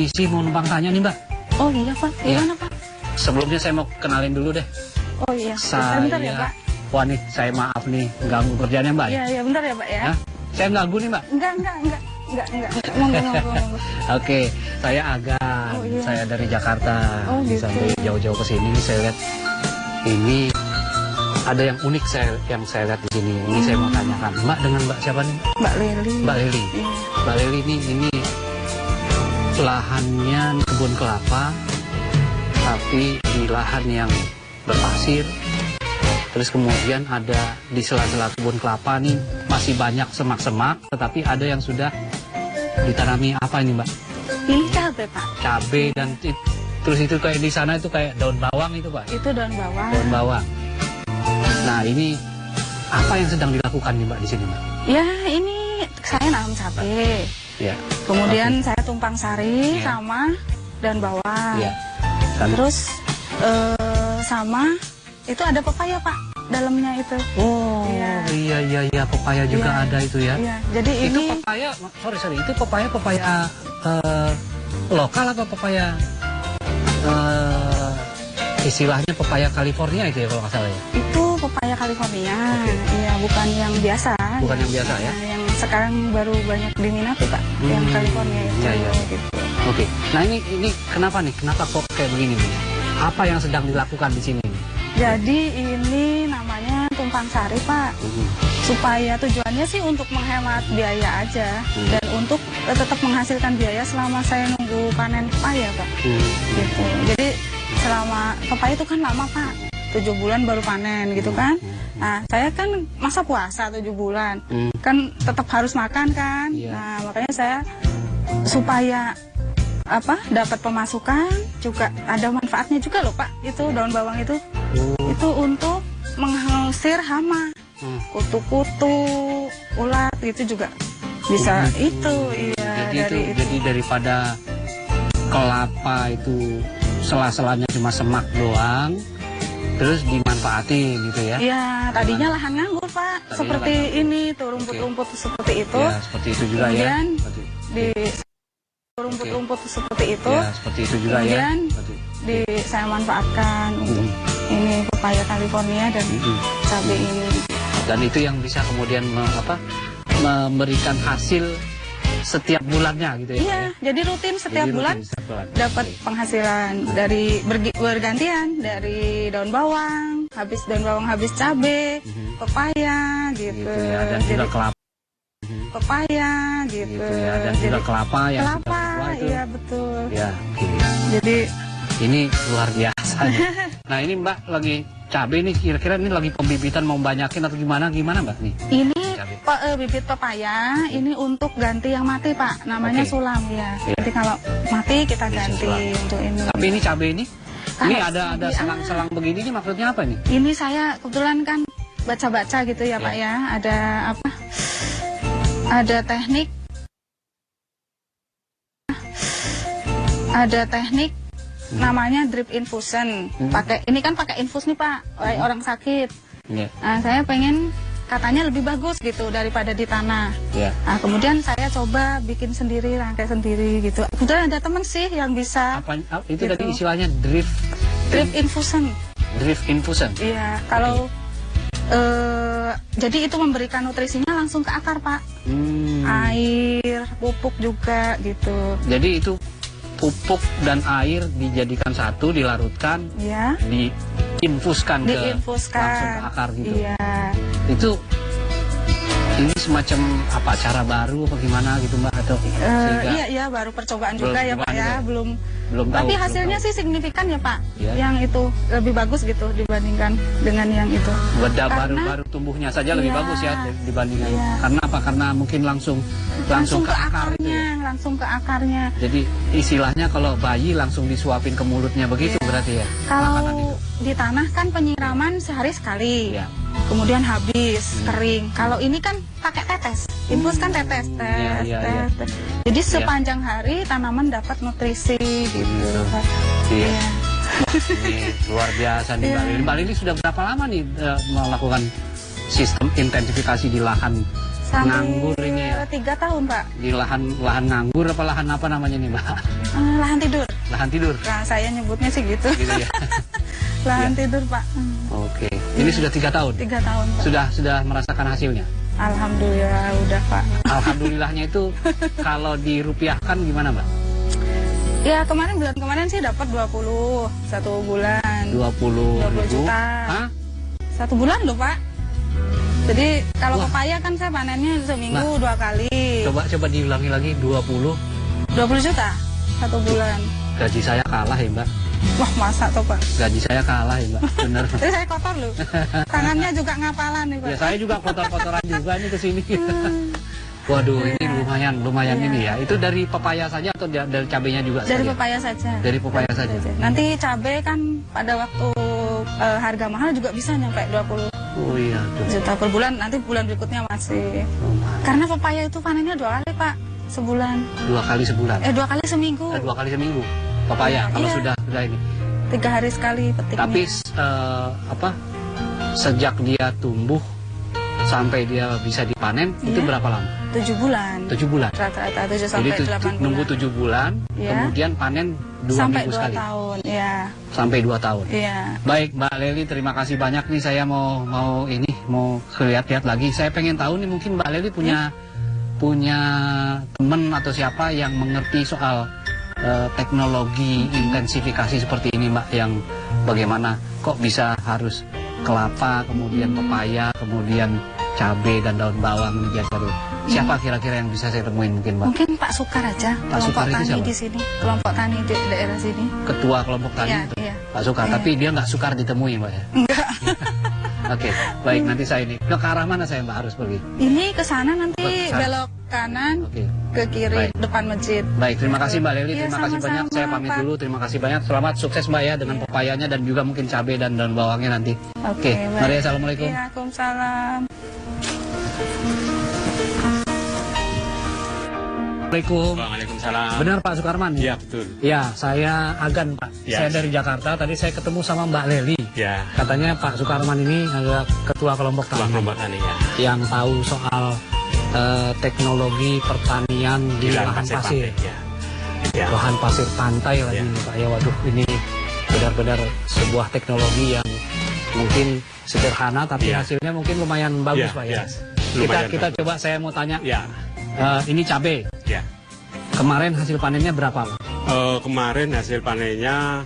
permisi, mau numpang tanya nih Mbak. Oh iya Pak, gimana Pak? Sebelumnya saya mau kenalin dulu deh. Oh iya, bentar ya Pak. Wah nih, saya maaf nih, ganggu kerjaannya Mbak. Iya, bentar ya Pak ya. Hah? Saya ganggu nih Mbak? Enggak. Monggo. Oke, saya Agan. Oh, iya. Saya dari Jakarta. Oh, gitu. Sampai jauh-jauh ke sini saya lihat ini ada yang unik yang saya lihat di sini. Ini saya mau tanyakan. Mbak dengan Mbak siapa nih? Mbak Leli. Mbak Leli. Iya. Mbak Leli ini lahannya kebun kelapa, tapi di lahan yang berpasir. Terus kemudian ada di sela-sela kebun kelapa nih masih banyak semak-semak, tetapi ada yang sudah ditanami apa ini Mbak? Ini cabai Pak. Cabai dan terus itu kayak di sana itu kayak daun bawang itu Pak? Itu daun bawang. Daun bawang. Nah ini apa yang sedang dilakukan nih Mbak di sini Mbak? Ya ini saya nanam cabai. Ya. Kemudian saya tumpang sari Ya. sama daun bawang. Ya. Dan, Terus sama itu ada pepaya Pak dalamnya itu. oh iya pepaya juga Iya. ada itu ya. Iya. Jadi Itu ini pepaya, sorry itu pepaya lokal atau pepaya istilahnya pepaya California itu ya kalau nggak salah ya? itu pepaya California. Oke. Iya, bukan yang biasa. Bukan yang biasa ya? Yang sekarang baru banyak diminati Pak, yang California itu. Iya. Gitu. Oke, nah ini kenapa nih? Kenapa kok kayak begini nih? Apa yang sedang dilakukan di sini? Jadi ini namanya tumpang sari Pak. Supaya tujuannya sih untuk menghemat biaya aja dan untuk tetap menghasilkan biaya selama saya nunggu panen pepaya Pak. Gitu. Jadi selama pepaya itu kan lama Pak, 7 bulan baru panen gitu kan. Nah saya kan masa puasa 7 bulan, kan tetap harus makan kan. Iya. Nah makanya saya supaya dapat pemasukan juga ada manfaatnya juga loh Pak. Itu daun bawang itu untuk mengusir hama, kutu-kutu, ulat gitu juga bisa itu. Iya, Jadi daripada kelapa itu sela-selanya cuma semak doang, terus dimanfaatin gitu ya? Iya, tadinya lahan nganggur Pak, seperti ini tuh rumput-rumput seperti itu. Ya, seperti itu juga Kemudian ya. di rumput-rumput seperti itu. Ya, seperti itu juga Kemudian ya. saya manfaatkan untuk ini pepaya California dan cabai ini. Dan itu yang bisa kemudian memberikan hasil setiap bulannya gitu ya? Iya, jadi rutin setiap bulan setiap bulan. dapat penghasilan dari bergantian dari daun bawang, habis daun bawang habis cabai, pepaya gitu. Gitu ya, dan juga kelapa. Pepaya gitu. Gitu ya, dan juga kelapa yang kelapa, sudah tua itu. iya betul. Ya, oke. Jadi Ini luar biasa nih. Nah ini Mbak lagi cabai nih, kira-kira ini lagi pembibitan mau banyakin atau gimana Mbak nih? ini Cabai. bibit pepaya ini untuk ganti yang mati Pak, namanya Oke. sulam ya. Iya. Jadi kalau mati kita Bisa ganti sulam. untuk ini. Tapi ini cabai ini ada cabai, selang-selang begini nih maksudnya apa nih? Ini saya kebetulan kan baca-baca gitu ya Pak ya, ada ada teknik namanya drip infusion. Ini kan pakai infus nih Pak, kayak orang sakit. Iya. Nah, saya pengen katanya lebih bagus gitu daripada di tanah. Iya. Nah, kemudian saya coba bikin sendiri, rangkai sendiri gitu. Kemudian ada teman sih yang bisa Apa itu gitu. tadi istilahnya drip infusion. infusion. Iya, kalau jadi itu memberikan nutrisinya langsung ke akar Pak. Air, pupuk juga gitu. Jadi itu pupuk dan air dijadikan satu, dilarutkan, Ya. diinfuskan langsung ke akar gitu. Iya. Itu ini semacam apa cara baru apa gimana gitu Mbak atau sehingga Iya baru percobaan Belum juga ya Pak percobaan ya, juga. belum belum tahu. tapi belum hasilnya tahu. sih signifikan ya Pak. Ya. Yang itu lebih bagus gitu dibandingkan dengan yang itu. Beda Karena- baru tumbuhnya saja lebih Iya. bagus ya dibandingkan. Iya. Karena apa? Karena mungkin langsung ke akar itu ya. langsung ke akarnya. Jadi istilahnya kalau bayi langsung disuapin ke mulutnya begitu berarti ya. Makanan Kalau itu. di tanah kan penyiraman sehari sekali. Ya. Kemudian habis kering. Kalau ini kan pakai tetes. Infus kan tetes, tes, Iya. tes. Jadi sepanjang hari tanaman dapat nutrisi gitu. Iya. Iya. Ini luar biasa nih Mbak Iya. Lili. Mbak Lili sudah berapa lama nih melakukan sistem intensifikasi di lahan nganggur ini ya? 3 tahun, Pak. Di lahan nganggur apa lahan apa namanya nih, Mbak? Lahan tidur. Lahan tidur. Nah, saya nyebutnya sih gitu. Gitu ya. Lahan Ya. tidur, Pak. Oke. Ini sudah 3 tahun. 3 tahun, Pak. Sudah merasakan hasilnya. Alhamdulillah udah, Pak. Alhamdulillahnya itu kalau dirupiahkan gimana, Mbak? Ya, bulan kemarin sih dapat 20 1 bulan. 20 juta. Hah? 1 bulan loh, Pak. Jadi kalau Wah. pepaya kan saya panennya seminggu 2 kali. Coba diulangi lagi 20. 20 juta 1 bulan. Gaji saya kalah ya, Mbak. Wah, masa tuh, Pak? Gaji saya kalah ya, Mbak. Bener. Jadi saya kotor loh. Tangannya juga ngapalan nih, Pak. Ya saya juga kotor-kotoran juga nih ke sini. Waduh, ini lumayan Iya. ini ya. Itu dari pepaya saja atau dari cabenya juga? Dari saja? pepaya saja. Dari pepaya saja. Nanti cabai kan pada waktu harga mahal juga bisa nyampe 20 Oh iya tuh. juta per bulan. Nanti bulan berikutnya masih. Lumayan. Karena pepaya itu panennya 2 kali, Pak, sebulan. 2 kali sebulan. 2 kali seminggu. 2 kali seminggu. Pepaya kalau Iya. sudah ini. 3 hari sekali petiknya. Tapi sejak dia tumbuh sampai dia bisa dipanen itu Iya. berapa lama? 7 bulan. 7 bulan. Rata-rata 7 Jadi sampai 8 bulan. nunggu 7 bulan, Iya. kemudian panen 2 sampai minggu 2 sekali. tahun. Ya. Sampai 2 tahun. Iya. Baik, Mbak Leli, terima kasih banyak nih. Saya mau lihat-lihat lagi. Saya pengen tahu nih, mungkin Mbak Leli punya teman atau siapa yang mengerti soal teknologi intensifikasi seperti ini, Mbak, yang bagaimana kok bisa harus kelapa, kemudian pepaya, kemudian cabai dan daun bawang ini biasa dulu. Siapa kira-kira yang bisa saya temuin mungkin, Mbak? Mungkin Pak Sukar aja. Pak Sukar itu tani siapa? di sini. Kelompok tani di daerah sini. Ketua kelompok tani Iya, itu? iya. Pak Sukar, Iya. tapi dia nggak sukar ditemui, Mbak ya? Enggak. Oke, baik, nanti saya ini. Ke arah mana saya, Mbak, harus pergi? Ini ke sana nanti Ke sana. belok kanan Oke. ke kiri Baik. depan masjid. Baik, terima kasih Mbak Leli, Iya, terima kasih sama-sama, banyak. Saya pamit Pak. dulu, terima kasih banyak. Selamat sukses Mbak ya dengan pepayanya dan juga mungkin cabai dan daun bawangnya nanti. Oke, baik. mari assalamualaikum. Waalaikumsalam. Assalamualaikum. Waalaikumsalam. Benar Pak Sukarman? Iya, betul. Ya, saya Agan Pak. Ya. Saya dari Jakarta. Tadi saya ketemu sama Mbak Leli. Ya, Katanya Pak Sukarman ini adalah ketua kelompok ketua tani kelompok tani ya. yang tahu soal teknologi pertanian di lahan pasir. Ya. Ya. Lahan pasir pantai lagi Ya. nih Pak. Ya waduh, ini benar-benar sebuah teknologi yang mungkin sederhana tapi Ya. hasilnya mungkin lumayan bagus Ya, Pak ya. ya. Lumayan Kita bagus. coba, saya mau tanya, Ya. ini cabai. Ya. Kemarin hasil panennya berapa Pak? Kemarin hasil panennya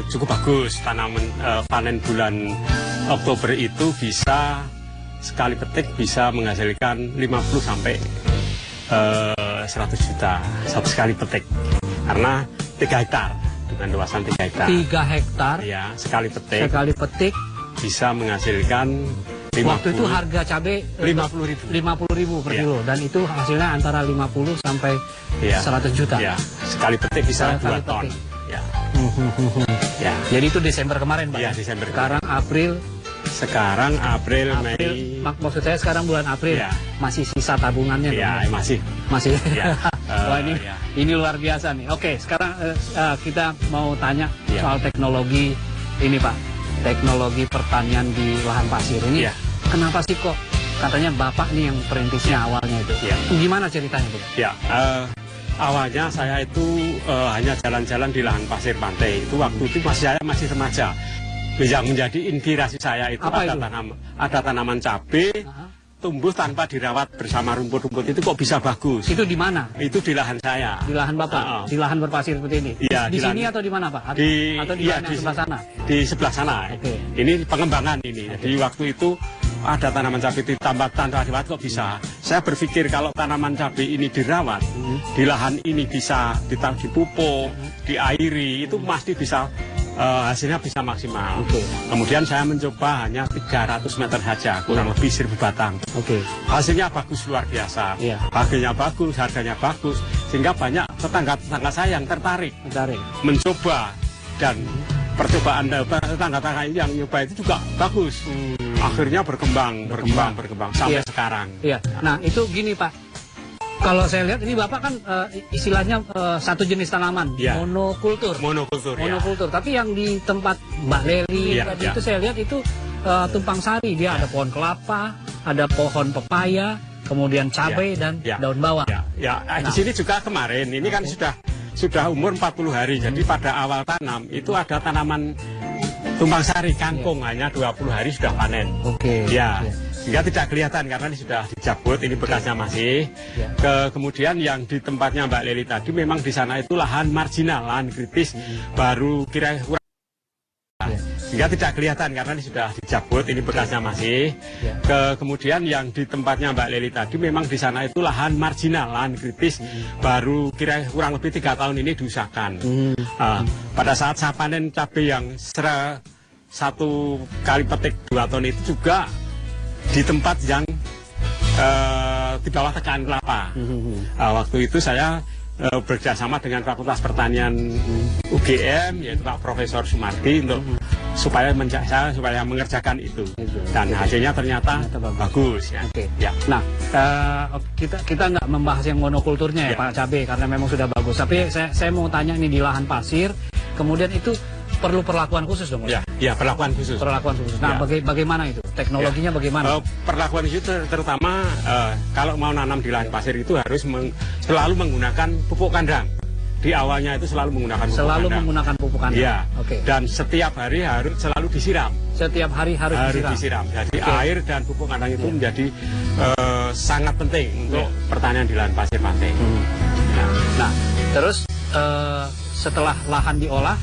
cukup bagus. Panen bulan Oktober itu bisa sekali petik bisa menghasilkan 50 sampai 100 juta satu sekali petik. Karena 3 hektar dengan luasan 3 hektar. 3 hektar Ya, sekali petik sekali petik. bisa menghasilkan 50, Waktu itu harga cabai 50.000. 50.000 per Ya. kilo dan itu hasilnya antara 50 sampai Ya. 100 juta. Ya, sekali petik bisa Sekali 2 ton. petik. Ya. Ya. Jadi itu Desember kemarin Pak. Iya, Desember Sekarang April, Sekarang April, Mei. maksud saya sekarang bulan April. Iya. Masih sisa tabungannya Ya, dong, masih. masih. Iya. Wah, Iya. ini luar biasa nih. Oke, sekarang kita mau tanya Iya. soal teknologi ini Pak. Teknologi pertanian di lahan pasir ini. Iya. Kenapa sih kok katanya Bapak nih yang perintisnya awalnya itu? Iya. Gimana ceritanya Pak? Ya, awalnya saya itu hanya jalan-jalan di lahan pasir pantai. Itu waktu itu saya masih remaja. Yang menjadi inspirasi saya itu Apa itu? ada tanaman cabai Aha. tumbuh tanpa dirawat bersama rumput-rumput itu kok bisa bagus. Itu di mana? Itu di lahan saya. Di lahan Bapak? Di lahan berpasir seperti ini? Iya, Di di sini lahan- atau di mana Pak? Atau di iya, lahan yang sebelah sana? Di sebelah sana. Oke. Ini pengembangan ini. Jadi waktu itu ada tanaman cabai ditambah tanpa dirawat kok bisa. Saya berpikir kalau tanaman cabai ini dirawat, di lahan ini bisa dipupuk, diairi, itu pasti bisa hasilnya bisa maksimal. Oke. Kemudian saya mencoba hanya 300 meter saja, kurang lebih 1000 batang. Oke. Hasilnya bagus luar biasa. Iya. Harganya bagus, harganya bagus, sehingga banyak tetangga-tetangga saya yang tertarik Bentar ya. mencoba, dan percobaan tetangga-tetangga yang nyoba itu juga bagus. Akhirnya berkembang sampai Iya. sekarang. Iya. Nah itu gini Pak. Kalau saya lihat ini Bapak kan istilahnya satu jenis tanaman, Iya. monokultur. Monokultur ya. Monokultur. Tapi yang di tempat Mbak Leli Iya, tadi iya. itu saya lihat itu tumpang sari. Dia ada pohon kelapa, ada pohon pepaya, kemudian cabai dan daun bawang. Di sini juga kemarin ini kan sudah umur 40 hari. Jadi pada awal tanam itu ada tanaman tumpang sari kangkung hanya 20 hari sudah panen. Sehingga tidak kelihatan karena ini sudah dicabut, ini bekasnya masih. Kemudian yang di tempatnya Mbak Leli tadi memang di sana itu lahan marginal, lahan kritis, baru kira-kira sehingga tidak kelihatan karena ini sudah dicabut, ini bekasnya masih. Kemudian yang di tempatnya Mbak Leli tadi memang di sana itu lahan marginal, lahan kritis, baru kurang lebih 3 tahun ini diusahakan. Pada saat saya panen cabai yang satu kali petik 2 ton itu juga di tempat yang di bawah tekanan kelapa. Waktu itu saya bekerjasama dengan Fakultas Pertanian UGM, yaitu Pak Profesor Sumardi untuk supaya mengerjakan itu, dan hasilnya ternyata bagus ya. Nah, kita nggak membahas yang monokulturnya ya Pak, cabai, karena memang sudah bagus. Tapi saya mau tanya ini di lahan pasir, kemudian itu perlu perlakuan khusus dong, Mas? Ya, perlakuan khusus. Perlakuan khusus. Nah, bagaimana itu? Teknologinya bagaimana? Perlakuan itu terutama kalau mau nanam di lahan pasir itu harus selalu menggunakan pupuk kandang. Di awalnya itu selalu menggunakan pupuk kandang. Menggunakan pupuk kandang. Iya. Dan setiap hari harus selalu disiram. Setiap hari harus disiram. Jadi air dan pupuk kandang itu menjadi sangat penting untuk pertanian di lahan pasir pantai. Nah, terus setelah lahan diolah,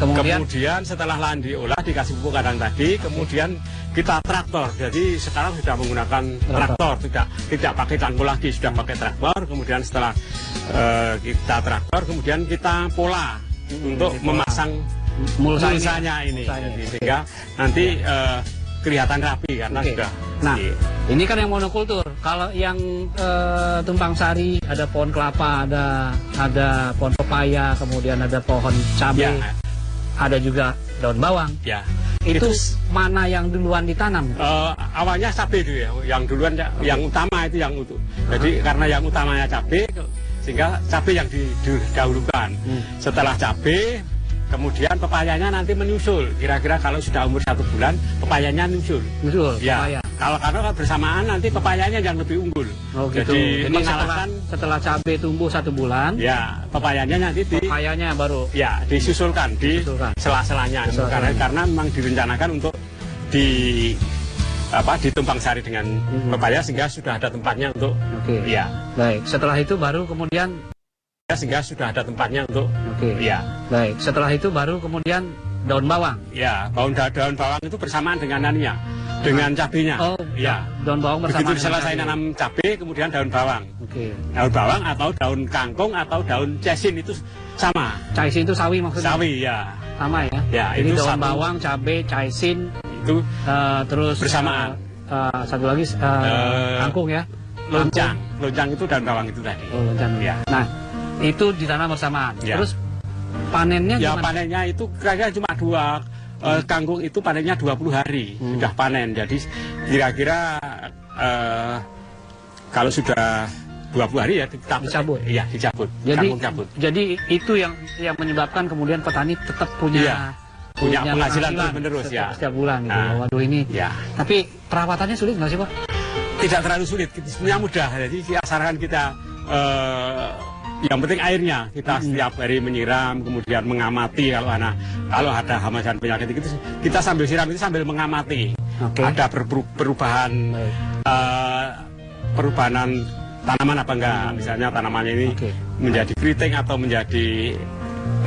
kemudian setelah lahan diolah dikasih pupuk kandang tadi, kemudian kita traktor. Jadi sekarang sudah menggunakan traktor, tidak pakai cangkul lagi, sudah pakai traktor. Kemudian setelah kita traktor, kemudian kita pola untuk memasang mulsanya ini, sehingga nanti kelihatan rapi karena sudah. Nah, ini kan yang monokultur. Kalau yang tumpang sari, ada pohon kelapa, ada pohon pepaya, kemudian ada pohon cabai. Ada juga daun bawang. Itu mana yang duluan ditanam? Awalnya cabai itu ya, yang duluan yang utama itu yang utuh. Jadi karena yang utamanya cabai, sehingga cabai yang didahulukan. Setelah cabai, kemudian pepayanya nanti menyusul. Kira-kira kalau sudah umur 1 bulan, pepayanya nyusul. Pepaya. Kalau bersamaan nanti pepayanya yang lebih unggul. Jadi setelah cabai tumbuh 1 bulan, pepayanya nanti baru disusulkan di sela-selanya. Karena memang direncanakan untuk ditumpang sari dengan pepaya, sehingga sudah ada tempatnya untuk. Baik. Setelah itu baru kemudian setelah itu baru kemudian daun bawang. Daun bawang itu bersamaan dengan dengan cabenya. Daun bawang bersamaan. Begitu selesai nanam cabai, kemudian daun bawang. Daun bawang atau daun kangkung atau daun caisin itu sama. Caisin itu sawi maksudnya? Sawi, Sama ya? Jadi itu daun bawang, cabai, caisin itu terus bersamaan. Satu lagi kangkung ya? Loncang itu daun bawang itu tadi. Loncang. Nah, itu ditanam bersamaan. Terus panennya gimana? Panennya itu kira-kira cuma 2. Kangkung itu panennya 20 hari sudah panen. Jadi kira-kira kalau sudah 20 hari ya kita dicabut. Dicabut. Jadi itu yang menyebabkan kemudian petani tetap punya penghasilan terus setiap bulan gitu. Waduh ini. Tapi perawatannya sulit nggak sih, Pak? Tidak terlalu sulit, sebenarnya mudah. Jadi asalkan kita yang penting airnya, kita setiap hari menyiram, kemudian mengamati kalau ada hama dan penyakit itu kita sambil siram itu sambil mengamati. Ada perubahan tanaman apa enggak, misalnya tanamannya ini menjadi keriting atau menjadi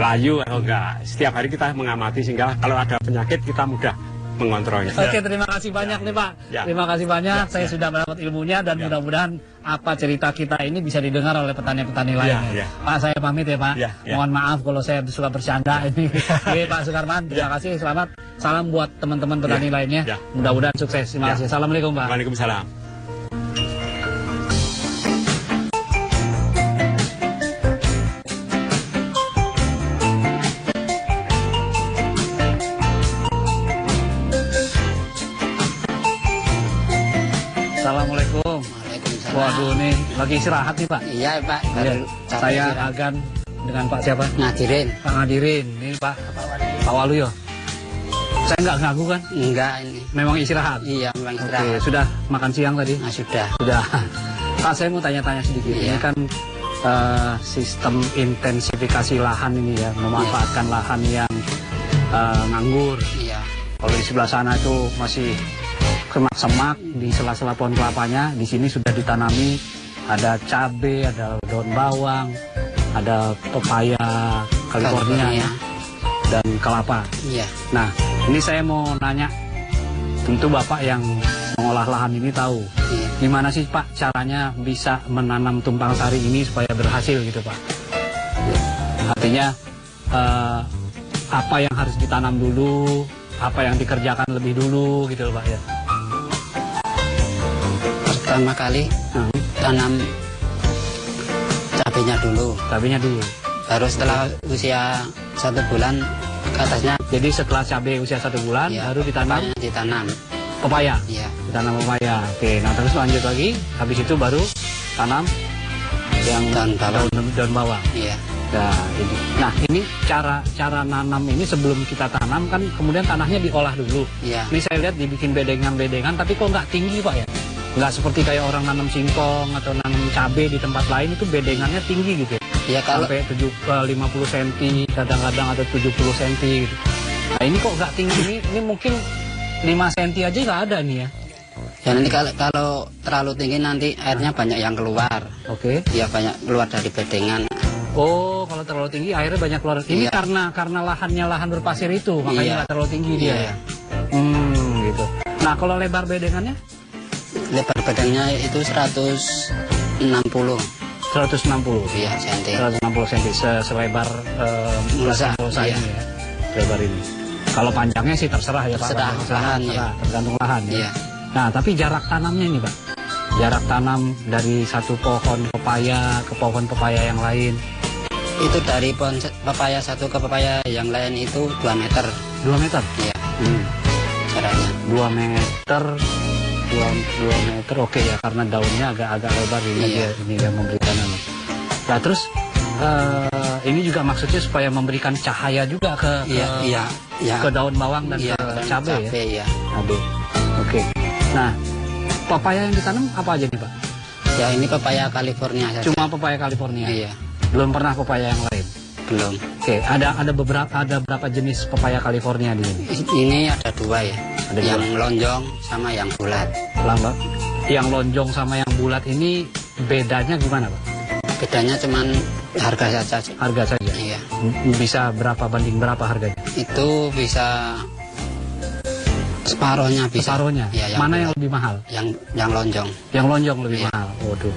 layu atau enggak. Setiap hari kita mengamati sehingga kalau ada penyakit kita mudah mengontrolnya. Terima kasih banyak nih Pak. Terima kasih banyak. Saya sudah mendapat ilmunya dan mudah-mudahan apa cerita kita ini bisa didengar oleh petani-petani lainnya. Pak, saya pamit ya Pak. Mohon maaf kalau saya suka bercanda ini. Oke Pak Sukarman, terima kasih. Selamat. Salam buat teman-teman petani lainnya. Mudah-mudahan sukses. Terima kasih. Assalamualaikum Pak. Waalaikumsalam. Assalamualaikum. Waduh nih lagi istirahat nih Pak. Iya Pak. Saya akan dengan Pak siapa? Ngadirin. Pak Ngadirin. Ini Pak Waluyo. Saya nggak ganggu kan? Enggak ini. Memang istirahat? Iya, memang Oke, istirahat. sudah makan siang tadi? Nah, sudah. Sudah. Pak, saya mau tanya-tanya sedikit. Iya. Ini kan sistem intensifikasi lahan ini ya, memanfaatkan lahan yang nganggur. Iya. Kalau di sebelah sana itu masih semak-semak di sela-sela pohon kelapanya, di sini sudah ditanami ada cabai, ada daun bawang, ada pepaya California ya, dan kelapa. Iya. Nah, ini saya mau nanya, tentu Bapak yang mengolah lahan ini tahu, Iya. gimana sih Pak caranya bisa menanam tumpang sari ini supaya berhasil gitu Pak? Artinya apa yang harus ditanam dulu, apa yang dikerjakan lebih dulu gitu loh Pak ya? Pertama kali tanam cabenya dulu. Cabainya dulu. Baru setelah usia 1 bulan ke atasnya. Jadi setelah cabai usia 1 bulan Iya, baru ditanam ditanam. pepaya. Iya. Ditanam pepaya. Oke, nah terus lanjut lagi. Habis itu baru tanam yang daun bawang. Iya. Nah ini cara nanam ini sebelum kita tanam kan kemudian tanahnya diolah dulu. Iya. Ini saya lihat dibikin bedengan-bedengan tapi kok nggak tinggi Pak ya? Nggak seperti kayak orang nanam singkong atau nanam cabai di tempat lain itu bedengannya tinggi gitu. Iya, kalau Sampai 50 cm, kadang-kadang ada 70 cm gitu. Nah ini kok nggak tinggi, ini mungkin 5 cm aja nggak ada nih ya. ya nanti kalau terlalu tinggi nanti airnya banyak yang keluar. Oke. Ya banyak keluar dari bedengan. Oh, kalau terlalu tinggi airnya banyak keluar. Ini Iya. karena lahannya lahan berpasir itu, makanya Iya. nggak terlalu tinggi dia Iya. ya. Gitu. Nah kalau lebar bedengannya Lebar bedengnya itu 160. 160. Iya, cm. 160 cm selebar Mulsa, mulsa iya. ini ya. Lebar ini. Kalau panjangnya sih terserah ya Pak. Terserah, lahan, ya. Tergantung lahan ya. Iya. Nah, tapi jarak tanamnya ini Pak. Jarak tanam dari satu pohon pepaya ke pohon pepaya yang lain. Itu dari pohon pepaya satu ke pepaya yang lain itu 2 meter. 2 meter. Iya, Hmm. jaraknya. 2 meter. 2 meter oke ya karena daunnya agak lebar ini Iya. ini yang memberikan Nah, terus ini juga maksudnya supaya memberikan cahaya juga ke Iya. ke daun bawang dan Iya, ke cabai ya. Iya. Cabai. Oke. Nah, pepaya yang ditanam apa aja nih Pak? Ya ini pepaya California saja. Cuma pepaya California. Iya, Belum pernah pepaya yang lain. belum. Oke, ada berapa jenis pepaya California di sini? Ini ada 2 ya. Ada yang lonjong sama yang bulat. Lambak. Yang lonjong sama yang bulat ini bedanya gimana Pak? Bedanya cuman harga saja. Harga saja. Iya. Bisa berapa banding berapa harganya? Itu bisa separohnya bisa. Separohnya. Iya, Mana yang bulat. lebih mahal? Yang lonjong. Yang lonjong lebih Iya. mahal. Waduh.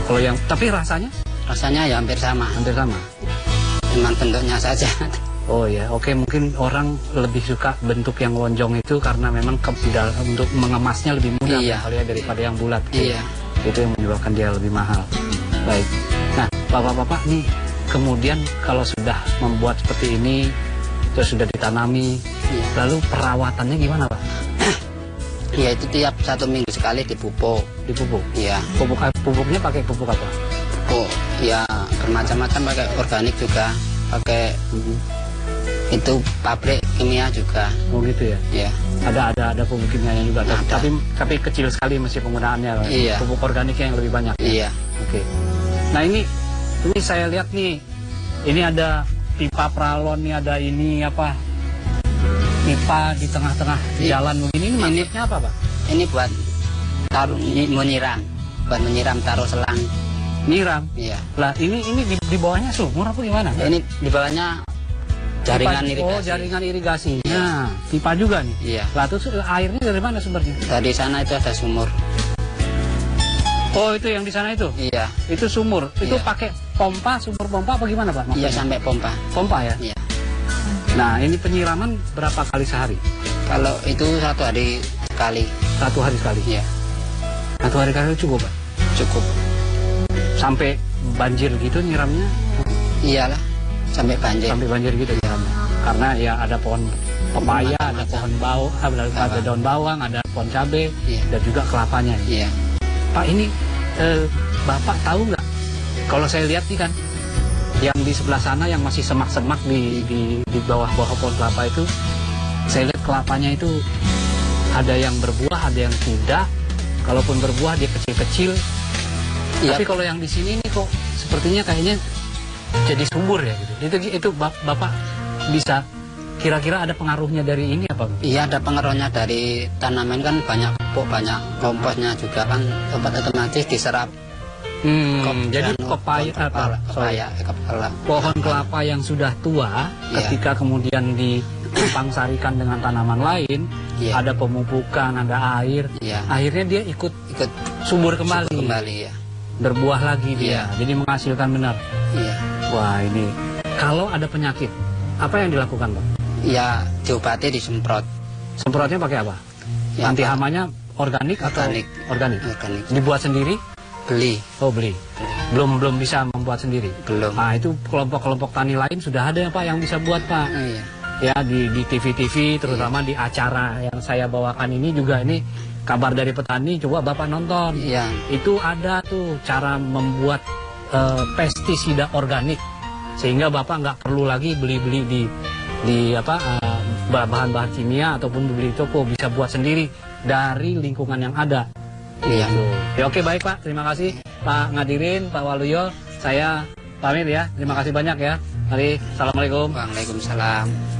Kalau yang tapi rasanya Rasanya ya hampir sama. hampir sama. Cuman bentuknya saja. Oh ya, oke mungkin orang lebih suka bentuk yang lonjong itu karena memang untuk mengemasnya lebih mudah Iya. kali ya daripada yang bulat. Iya. Itu yang menyebabkan dia lebih mahal. Baik. Nah, bapak-bapak nih, kemudian kalau sudah membuat seperti ini, terus sudah ditanami, Iya. lalu perawatannya gimana Pak? Ya itu tiap 1 minggu sekali dipupuk. Dipupuk. Iya. Pupuknya pakai pupuk apa? Pupuk. Ya bermacam-macam, pakai organik juga, pakai itu pabrik kimia juga. Oh gitu ya. Ya. Ada pupuk kimianya juga, Ada. tapi kecil sekali masih penggunaannya. Pak. Iya. Pupuk organiknya yang lebih banyak. Ya? Iya. Oke. Nah ini saya lihat nih, ini ada pipa pralon nih, ada ini apa? Pipa di tengah-tengah jalan begini. Ini maksudnya apa Pak? Ini buat menyiram, buat menyiram taruh selang. Nyiram. Iya. Lah ini di bawahnya sumur apa gimana? Ini di bawahnya jaringan Pipa- irigasi. Oh jaringan irigasi. Nah pipa juga nih. Iya. Lah terus airnya dari mana sumbernya? Dari sana itu ada sumur. Oh itu yang di sana itu? Iya. Itu sumur. Itu Iya. pakai pompa, sumur pompa apa gimana Pak? Iya maksudnya? sampai pompa. Pompa ya? Iya. Nah ini penyiraman berapa kali sehari? Kalau itu 1 hari sekali. 1 hari sekali? Iya. 1 hari sekali cukup Pak? Cukup. Sampai banjir gitu nyiramnya? Iyalah. Sampai banjir. Sampai banjir gitu nyiramnya? Karena ya ada pohon pepaya, ada pohon ada daun bawang, ada pohon cabai, Iya. dan juga kelapanya. Iya. Pak ini Bapak tahu nggak? Kalau saya lihat nih kan, yang di sebelah sana yang masih semak-semak di bawah pohon kelapa itu saya lihat kelapanya itu ada yang berbuah, ada yang tidak. Kalaupun berbuah dia kecil-kecil. Iya. Tapi kalau yang di sini nih kok sepertinya kayaknya jadi subur ya gitu. Itu Bapak bisa kira-kira ada pengaruhnya dari ini apa? Iya, ada pengaruhnya dari tanaman kan, banyak pupuk, banyak komposnya juga kan, otomatis diserap. Jadi pepaya, pohon kelapa yang sudah tua, Iya. ketika kemudian ditumpang sarikan dengan tanaman lain, Iya. ada pemupukan, ada air, Iya. akhirnya dia ikut subur kembali, ya. berbuah lagi dia, Iya. jadi menghasilkan benar. Iya. Wah ini, kalau ada penyakit, apa yang dilakukan Pak? Ya, diobati, disemprot. Semprotnya pakai apa? Ya, Anti hamanya organik atau Organik. organik? Organik. Dibuat sendiri? Beli. Oh beli. Belum bisa membuat sendiri. Belum. Nah itu kelompok-kelompok tani lain sudah ada Pak yang bisa buat Pak. Iya. Ya di TV-TV terutama di acara yang saya bawakan ini juga, ini kabar dari petani, coba Bapak nonton. Iya. Itu ada tuh cara membuat pestisida organik sehingga Bapak nggak perlu lagi beli-beli di bahan-bahan kimia ataupun beli di toko, bisa buat sendiri dari lingkungan yang ada. Iya. Ya, oke baik Pak, terima kasih Pak Ngadirin, Pak Waluyo, saya pamit ya, terima kasih banyak ya. Mari, assalamualaikum. Waalaikumsalam.